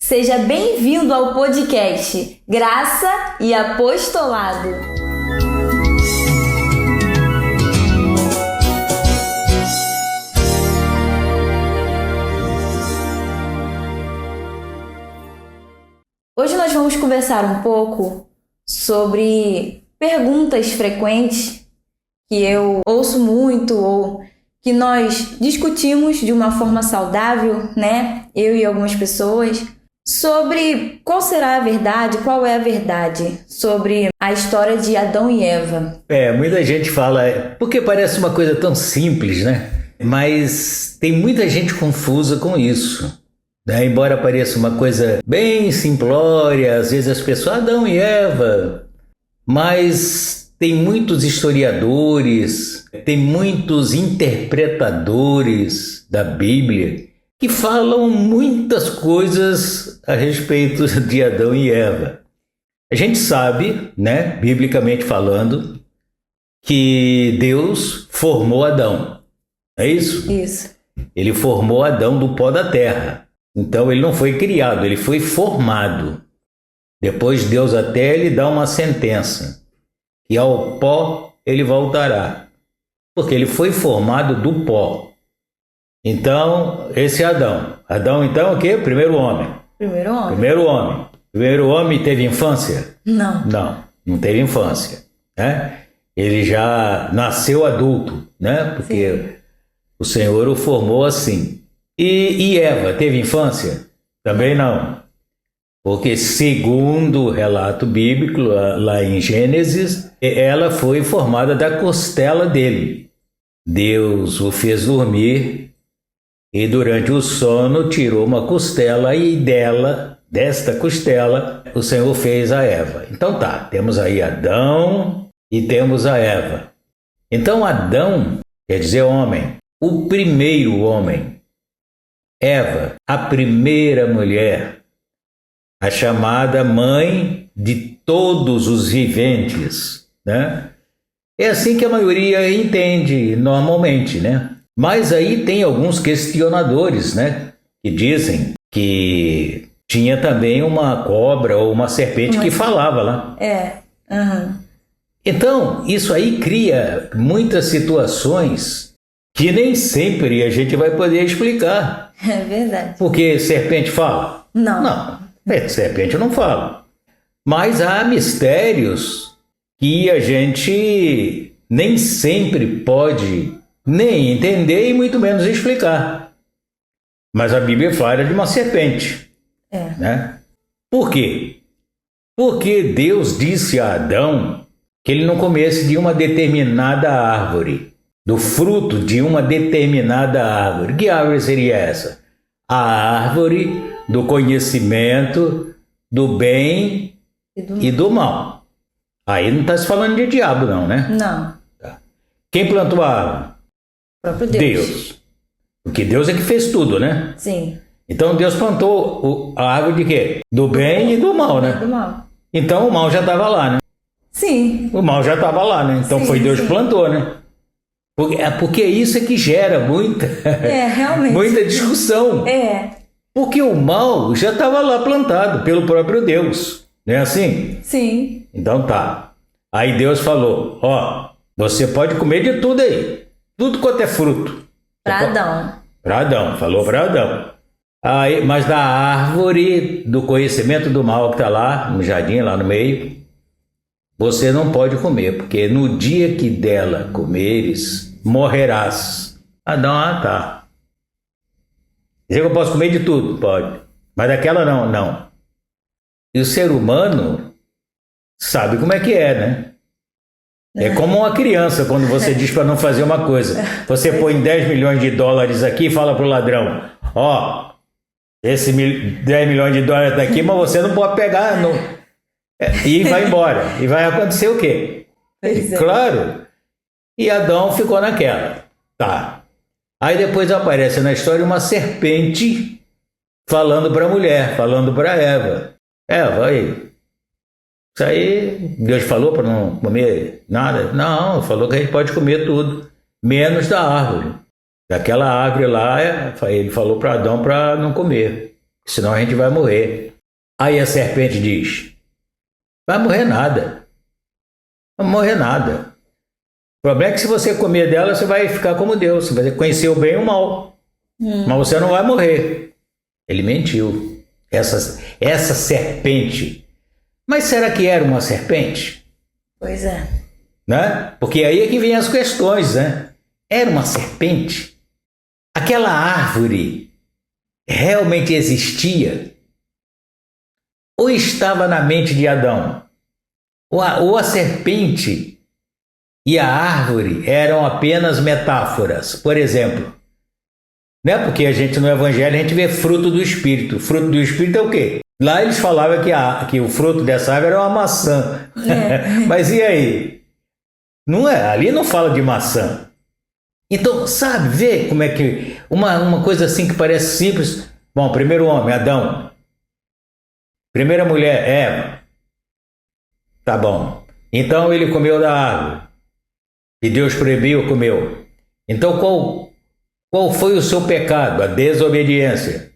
Seja bem-vindo ao podcast Graça e Apostolado. Hoje nós vamos conversar um pouco sobre perguntas frequentes que eu ouço muito ou que nós discutimos de uma forma saudável, né? Eu e algumas pessoas, sobre qual será a verdade, qual é a verdade sobre a história de Adão e Eva. Muita gente fala, porque parece uma coisa tão simples, né? Mas tem muita gente confusa com isso, né? Embora pareça uma coisa bem simplória, às vezes as pessoas, Adão e Eva, mas tem muitos historiadores, tem muitos interpretadores da Bíblia que falam muitas coisas a respeito de Adão e Eva. A gente sabe, né, biblicamente falando, que Deus formou Adão. É isso? Isso. Ele formou Adão do pó da terra. Então ele não foi criado, ele foi formado. Depois Deus até lhe dá uma sentença, que ao pó ele voltará, porque ele foi formado do pó. Então, esse é Adão. Adão, então, o quê? Primeiro homem. Primeiro homem. Primeiro homem. Primeiro homem teve infância? Não. Não teve infância, né? Ele já nasceu adulto, né? Porque Sim. O Senhor o formou assim. E Eva teve infância? Também não. Porque, segundo o relato bíblico, lá em Gênesis, ela foi formada da costela dele. Deus o fez dormir e, durante o sono, tirou uma costela e desta costela, o Senhor fez a Eva. Então tá, temos aí Adão e temos a Eva. Então Adão quer dizer homem, o primeiro homem. Eva, a primeira mulher, a chamada mãe de todos os viventes, né? É assim que a maioria entende normalmente, né? Mas aí tem alguns questionadores, né? Que dizem que tinha também uma cobra ou uma serpente que falava lá. Então, isso aí cria muitas situações que nem sempre a gente vai poder explicar. É verdade. Porque serpente fala? Não. Serpente não fala. Mas há mistérios que a gente nem sempre pode nem entender e muito menos explicar. Mas a Bíblia fala de uma serpente. Né? Por quê? Porque Deus disse a Adão que ele não comesse de uma determinada árvore, do fruto de uma determinada árvore. Que árvore seria essa? A árvore do conhecimento do bem e do mal. Aí não está se falando de diabo, não, né? Não. Tá. Quem plantou a árvore? O próprio Deus. Porque Deus é que fez tudo, né? Sim. Então Deus plantou a árvore de quê? Do bem e do mal, né? Do mal. Então o mal já estava lá, né? Sim. O mal já estava lá, né? Então Sim, foi Deus que sim. plantou, né? Porque isso é que gera realmente. muita discussão. Porque o mal já estava lá plantado pelo próprio Deus. Não é assim? Sim. Então tá. Aí Deus falou, você pode comer de tudo aí. Tudo quanto é fruto. Para Adão. Para Adão, falou para Adão. Aí, mas da árvore do conhecimento do mal que está lá, no jardim, lá no meio, você não pode comer, porque no dia que dela comeres, morrerás. Adão, tá. Dizer que eu posso comer de tudo? Pode. Mas daquela não. E o ser humano sabe como é que é, né? É como uma criança quando você diz para não fazer uma coisa. Você põe 10 milhões de dólares aqui e fala para o ladrão, esse 10 milhões de dólares está aqui, mas você não pode pegar. Não. E vai embora. E vai acontecer o quê? Claro. E Adão ficou naquela. Tá. Aí depois aparece na história uma serpente falando para a mulher, falando para Eva. Eva, aí. Isso aí, Deus falou para não comer nada? Não, falou que a gente pode comer tudo, menos da árvore. Daquela árvore lá, ele falou para Adão para não comer. senão a gente vai morrer. Aí a serpente diz: vai morrer nada. Não vai morrer nada. O problema é que se você comer dela, você vai ficar como Deus. Você vai conhecer o bem e o mal. Mas você não vai morrer. Ele mentiu. Essa serpente. Mas será que era uma serpente? Pois é. Né? Porque aí é que vem as questões, né? Era uma serpente? Aquela árvore realmente existia? Ou estava na mente de Adão? Ou a serpente e a árvore eram apenas metáforas? Por exemplo, né? Porque a gente no Evangelho a gente vê fruto do Espírito. Fruto do Espírito é o quê? Lá eles falavam que o fruto dessa árvore era uma maçã. Mas e aí? Não é, ali não fala de maçã. Então, sabe, vê como é que uma coisa assim que parece simples. Bom, primeiro homem, Adão. Primeira mulher, Eva. Tá bom. Então ele comeu da árvore. E Deus proibiu, comeu. Então qual foi o seu pecado? A desobediência.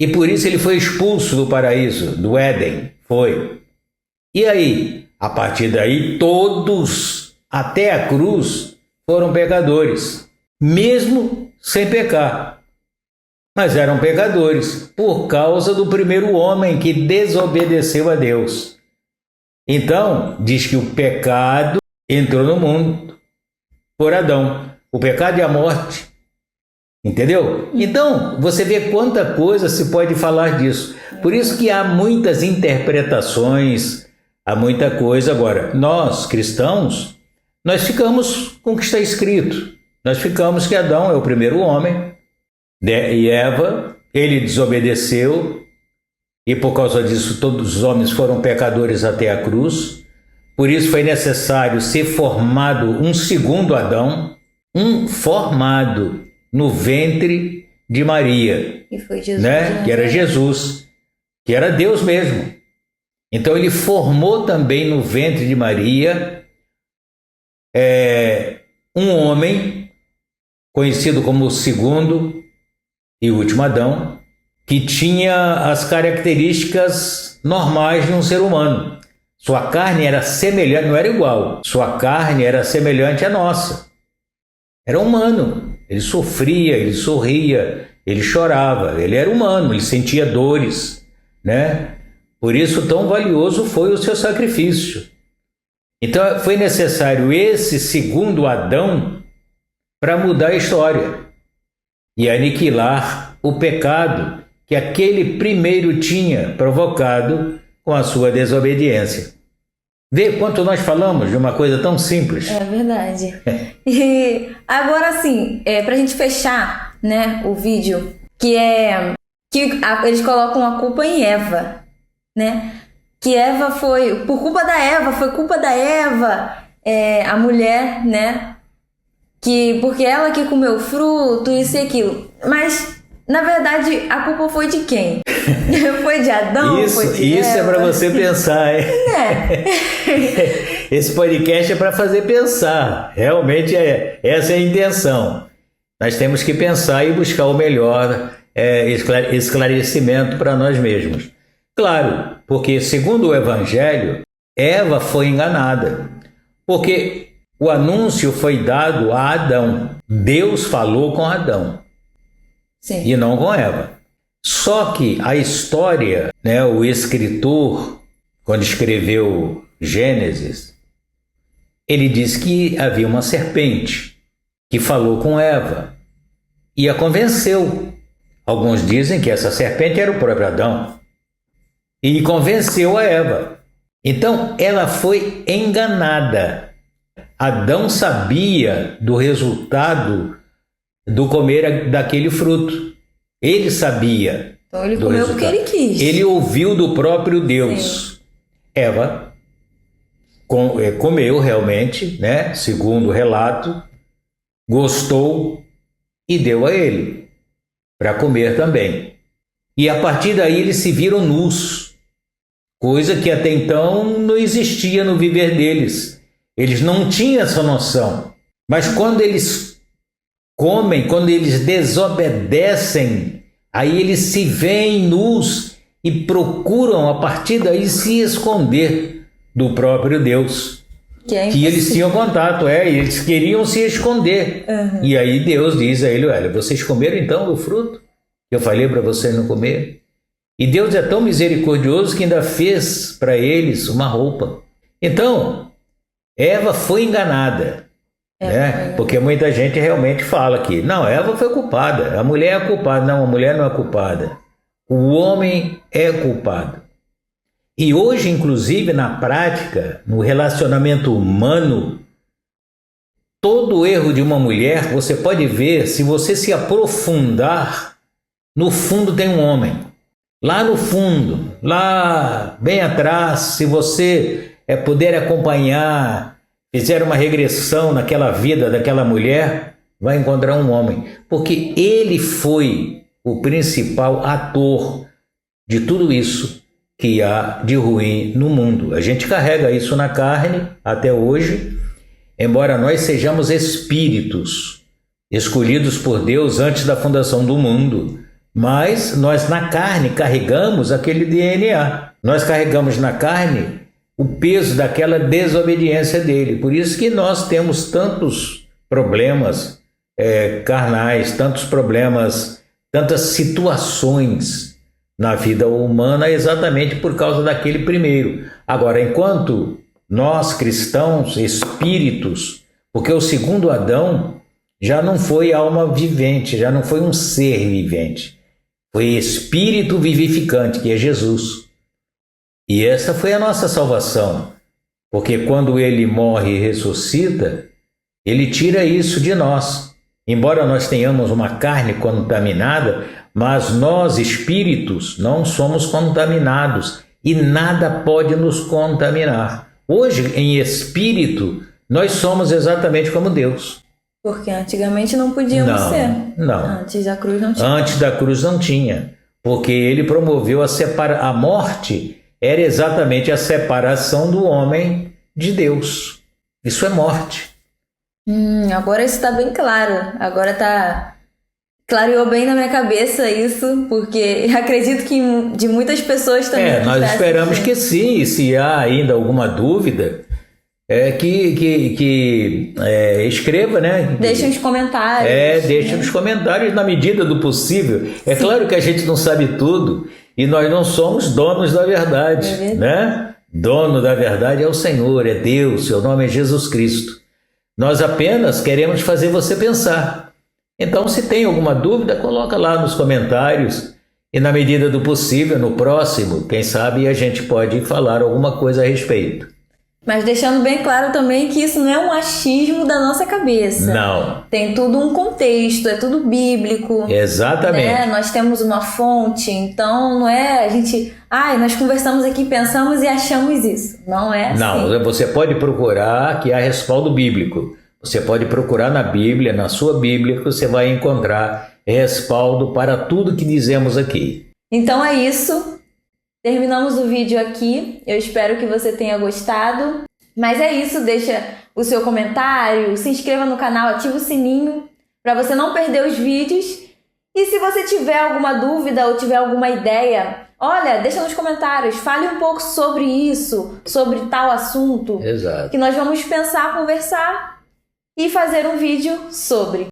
E por isso ele foi expulso do paraíso, do Éden. Foi. E aí? A partir daí, todos, até a cruz, foram pecadores. Mesmo sem pecar. Mas eram pecadores por causa do primeiro homem que desobedeceu a Deus. Então, diz que o pecado entrou no mundo por Adão. O pecado e a morte. Entendeu? Então, você vê quanta coisa se pode falar disso. Por isso que há muitas interpretações, há muita coisa. Agora, nós, cristãos, nós ficamos com o que está escrito. Nós ficamos que Adão é o primeiro homem, e Eva, ele desobedeceu, e por causa disso todos os homens foram pecadores até a cruz. Por isso foi necessário ser formado um segundo Adão, formado no ventre de Maria, E foi Jesus, né? Que era Jesus, que era Deus mesmo. Então ele formou também no ventre de Maria um homem conhecido como o segundo e último Adão, que tinha as características normais de um ser humano. Sua carne era semelhante, não era igual, sua carne era semelhante à nossa. Era humano, ele sofria, ele sorria, ele chorava, ele era humano, ele sentia dores, né? Por isso tão valioso foi o seu sacrifício. Então foi necessário esse segundo Adão para mudar a história e aniquilar o pecado que aquele primeiro tinha provocado com a sua desobediência. Vê quanto nós falamos de uma coisa tão simples. É verdade. E agora sim, para a gente fechar, né, o vídeo, que eles colocam a culpa em Eva, né? Que Eva foi, por culpa da Eva, foi culpa da Eva, a mulher, né? Porque ela que comeu fruto, isso e aquilo. Mas, na verdade, a culpa foi de quem? Foi de Adão? Foi de Isso Eva? é para você pensar, hein? Esse podcast é para fazer pensar. Realmente essa é a intenção. Nós temos que pensar e buscar o melhor esclarecimento para nós mesmos. Claro, porque segundo o Evangelho, Eva foi enganada. Porque o anúncio foi dado a Adão. Deus falou com Adão. Sim. E não com Eva. Só que a história, né, o escritor, quando escreveu Gênesis, ele diz que havia uma serpente que falou com Eva e a convenceu. Alguns dizem que essa serpente era o próprio Adão e convenceu a Eva. Então ela foi enganada. Adão sabia do resultado do comer daquele fruto. Ele sabia. Então ele comeu porque ele quis. Ele ouviu do próprio Deus. Sim. Eva comeu realmente, né? Segundo o relato, gostou e deu a ele para comer também. E a partir daí eles se viram nus, coisa que até então não existia no viver deles. Eles não tinham essa noção. Mas quando eles comem, quando eles desobedecem Aí eles se veem nus e procuram a partir daí se esconder do próprio Deus. Que eles tinham contato, eles queriam se esconder. Uhum. E aí Deus diz a ele: olha, vocês comeram então do fruto que eu falei para vocês não comer? E Deus é tão misericordioso que ainda fez para eles uma roupa. Então, Eva foi enganada. Né? Porque muita gente realmente fala que não, Eva foi culpada, a mulher é culpada. Não, a mulher não é culpada, o homem é culpado. E hoje, inclusive, na prática, no relacionamento humano, todo erro de uma mulher, você pode ver, se você se aprofundar, no fundo tem um homem. Lá no fundo, lá bem atrás, se você puder acompanhar, fizer uma regressão naquela vida daquela mulher, vai encontrar um homem. Porque ele foi o principal ator de tudo isso que há de ruim no mundo. A gente carrega isso na carne até hoje, embora nós sejamos espíritos escolhidos por Deus antes da fundação do mundo, mas nós na carne carregamos aquele DNA. Nós carregamos na carne o peso daquela desobediência dele. Por isso que nós temos tantos problemas carnais, tantos problemas, tantas situações na vida humana, exatamente por causa daquele primeiro. Agora, enquanto nós cristãos, espíritos, porque o segundo Adão já não foi alma vivente, já não foi um ser vivente, foi espírito vivificante, que é Jesus. E essa foi a nossa salvação, porque quando ele morre e ressuscita, ele tira isso de nós. Embora nós tenhamos uma carne contaminada, mas nós, espíritos, não somos contaminados e nada pode nos contaminar. Hoje, em espírito, nós somos exatamente como Deus. Porque antigamente não podíamos ser. Não. Antes da cruz não tinha. Antes da cruz não tinha, porque ele promoveu a morte. Era exatamente a separação do homem de Deus. Isso é morte. Agora isso está bem claro. Agora clareou bem na minha cabeça isso, porque acredito que de muitas pessoas também. Nós esperamos que sim. Se há ainda alguma dúvida, que escreva, né? Deixa nos comentários. Deixa nos comentários na medida do possível. É claro que a gente não sabe tudo e nós não somos donos da verdade, né? Dono da verdade é o Senhor, é Deus, seu nome é Jesus Cristo. Nós apenas queremos fazer você pensar. Então, se tem alguma dúvida, coloca lá nos comentários e na medida do possível, no próximo, quem sabe a gente pode falar alguma coisa a respeito. Mas deixando bem claro também que isso não é um achismo da nossa cabeça. Não. Tem tudo um contexto, é tudo bíblico. Exatamente. Né? Nós temos uma fonte, então não é a gente... nós conversamos aqui, pensamos e achamos isso. Não é assim. Não, você pode procurar que há respaldo bíblico. Você pode procurar na Bíblia, na sua Bíblia, que você vai encontrar respaldo para tudo que dizemos aqui. Então é isso. Terminamos o vídeo aqui, eu espero que você tenha gostado. Mas é isso, deixa o seu comentário, se inscreva no canal, ativa o sininho para você não perder os vídeos. E se você tiver alguma dúvida ou tiver alguma ideia, olha, deixa nos comentários, fale um pouco sobre isso, sobre tal assunto. Exato. Que nós vamos pensar, conversar e fazer um vídeo sobre.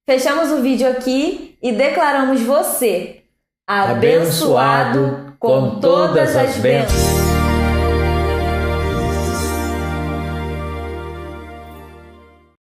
Fechamos o vídeo aqui e declaramos você abençoado com todas as bênçãos.